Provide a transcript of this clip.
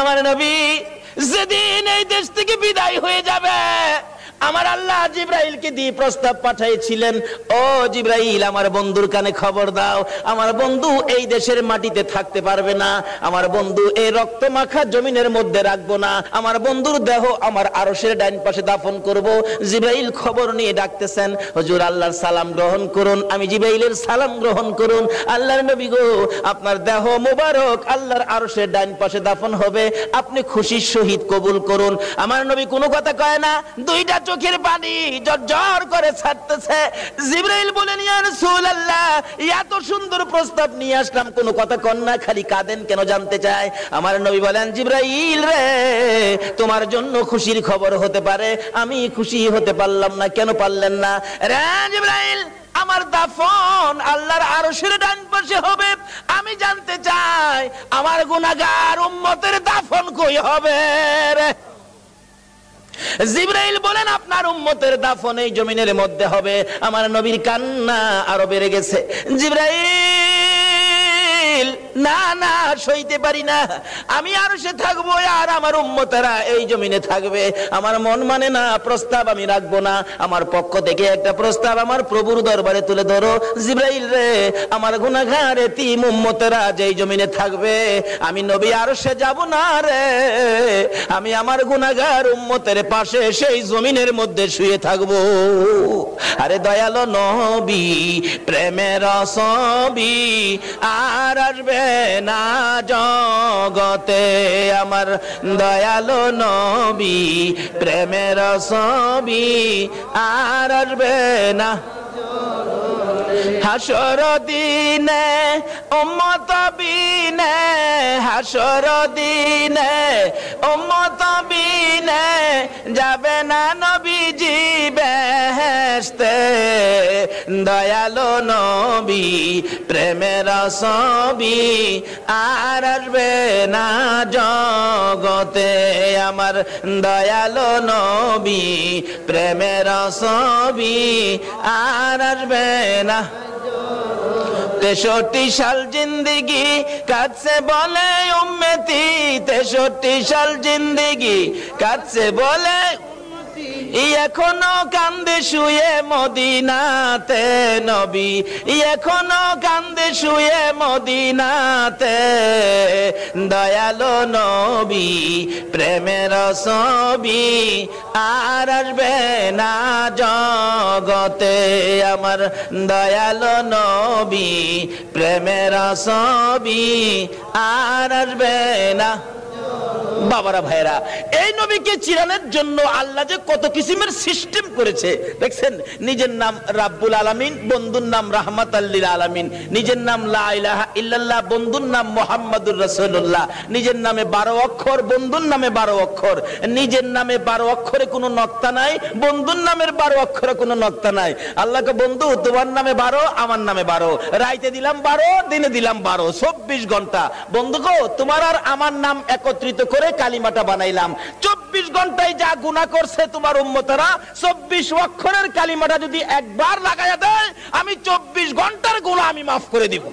আমার নবী যেদিন এই দেশ থেকে বিদায় হয়ে যাবে, আমার আল্লাহ জিবরাইলকে দিয়ে প্রস্তাব পাঠিয়েছিলেন, ও জিবরাইল আমার বন্ধুর কানে খবর দাও, আমার বন্ধু এই দেশের মাটিতে থাকতে পারবে না, আমার বন্ধু এই রক্ত মাখা জমিনের মধ্যে রাখবো না, আমার বন্ধুর দেহ আমার আরশের ডাইন পাশে দাফন করব। জিবরাইল খবর নিয়ে ডাকতেছেন, হুজুর আল্লাহর সালাম গ্রহণ করুন। আমি জিবরাইলের সালাম গ্রহণ করুন। আল্লাহর নবী গো, আপনার দেহ মোবারক আল্লাহর আরশের ডাইন পাশে দাফন হবে, আপনি খুশির সহিত কবুল করুন। আমার নবী কোনো কথা কয় না, দুইটা চোখের পানি ঝরঝর করে ছাড়তেছে। জিবরাইল বলেন, ইয়া রাসূলুল্লাহ, এত সুন্দর প্রস্তাব নিয়ে আসলাম, কোনো কথা কন না, খালি কাঁদেন কেন জানতে চায়। আমার নবী বলেন, জিবরাইল রে, তোমার জন্য খুশির খবর হতে পারে, আমি খুশি হতে পারলাম না, কেন পারলেন না? রে জিবরাইল, আমার দাফন আল্লাহর আরশের ডান পাশে হবে, আমি জানতে চাই আমার গুনাহগার উম্মতের দাফন কই হবে রে? জিবরাইল বলেন, আপনার উম্মতের দাফন এই জমিনের মধ্যে হবে। আমার নবীর কান্না আরো বেড়ে গেছে। জিবরাইল, না না, সইতে পারি না, আমি আরশে থাকবো আর আমার উম্মতেরা এই জমিনে থাকবে, আমার মন মানে না, প্রস্তাব আমি রাখবো না, আমার পক্ষ থেকে একটা প্রস্তাব আমার প্রভুর দরবারে তুলে ধরো। জিবরাইল রে, আমার গুনাহগার এতিম উম্মতেরা যেই জমিনে থাকবে, আমি নবী আরশে যাব না রে, আমি আমার গুনাহগার উম্মতের পাশে সেই জমিনের মধ্যে শুয়ে থাকবো। আরে দয়ালো নবী, প্রেমের ছবি আর আসবে না জগতে, আমার দয়ালো নবী, প্রেমের ছবি আর আসবে না। হাসর দিনে উম্মত বিনে, হাসর দিনে উম্মত বিনে যাবে না নবীজি বেহেশতে, দয়ালো নবী, প্রেমের ছবি আর আসবে না জগতে, আমার দয়ালো নবী, প্রেমের ছবি আর আসবে না। 63 সাল জিন্দেগি কাটছে বলে উম্মতি, 63 সাল জিন্দেগি কাটছে বলে, এখনো কান্দে শুয়ে মদিনাতে নবী, এখনো কান্দে শুয়ে মদিনাতে, দয়ালো নবী, প্রেমের ছবি আর আসবে না জগতে, আমার দয়ালো নবী, প্রেমের ছবি আর আসবে না। বাবারা ভাইরা, এই নবীকে চিরানোর জন্য আল্লাহ যে কত কিসিমের সিস্টেম করেছে দেখছেন। নিজের নাম রাব্বুল আলামিন, বন্ধুর নাম রাহমাতাল লিল আলামিন, নিজের নাম লা ইলাহা ইল্লাল্লাহ, বন্ধুর নাম মুহাম্মাদুর রাসূলুল্লাহ, নিজের নামে 12 অক্ষর, বন্ধুর নামে 12 অক্ষর, নিজের নামে 12 অক্ষরে কোনো নক্তা নাই, বন্ধুর নামের 12 অক্ষরে কোনো নক্তা নাই। আল্লাহকে বন্ধু, তোমার নামে 12, আমার নামে 12, রাইতে দিলাম 12, দিনে দিলাম 12, 24 ঘন্টা। বন্ধু গো, তোমার আর আমার নাম একত্রিত করে কালিমাটা বানাইলাম। 24 ঘন্টায় যা গুনাহ করছে তোমার উম্মতেরা, 24 অক্ষরের কালিমাটা যদি একবার লাগায়া দেয়, আমি 24 ঘন্টার গুনাহ আমি মাফ করে দিব।